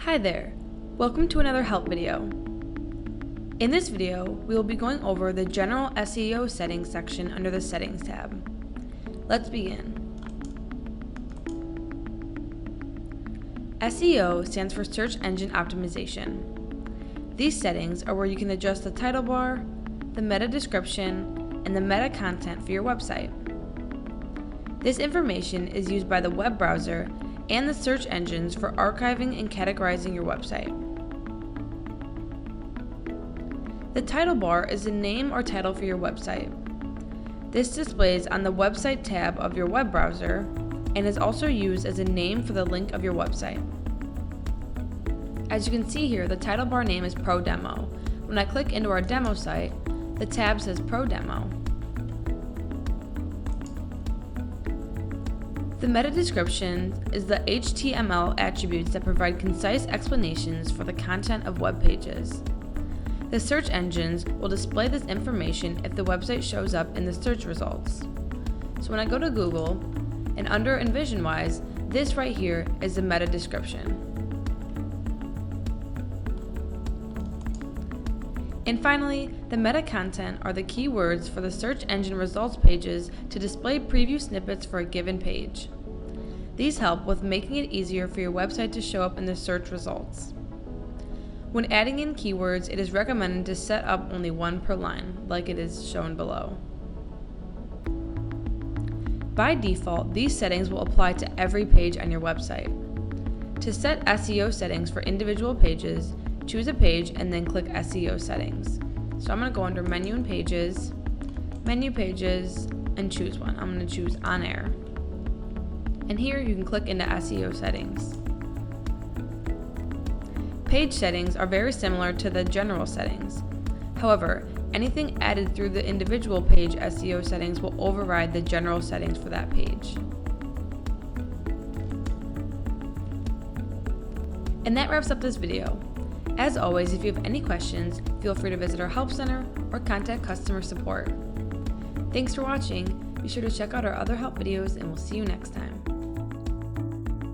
Hi there, welcome to another help video. In this video, we will be going over the General SEO Settings section under the Settings tab. Let's begin. SEO stands for Search Engine Optimization. These settings are where you can adjust the title bar, the meta description, and the meta content for your website. This information is used by the web browser and the search engines for archiving and categorizing your website. The title bar is the name or title for your website. This displays on the Website tab of your web browser and is also used as a name for the link of your website. As you can see here, the title bar name is Pro Demo. When I click into our demo site, the tab says Pro Demo. The meta description is the HTML attributes that provide concise explanations for the content of web pages. The search engines will display this information if the website shows up in the search results. So when I go to Google, and under Envisionwise, this right here is the meta description. And finally, the meta content are the keywords for the search engine results pages to display preview snippets for a given page. These help with making it easier for your website to show up in the search results. When adding in keywords, it is recommended to set up only one per line, like it is shown below. By default, these settings will apply to every page on your website. To set SEO settings for individual pages, choose a page and then click SEO settings. So I'm going to go under Menu and Pages, and choose one. I'm going to choose On Air. And here you can click into SEO settings. Page settings are very similar to the general settings. However, anything added through the individual page SEO settings will override the general settings for that page. And that wraps up this video. As always, if you have any questions, feel free to visit our help center or contact customer support. Thanks for watching. Be sure to check out our other help videos and we'll see you next time.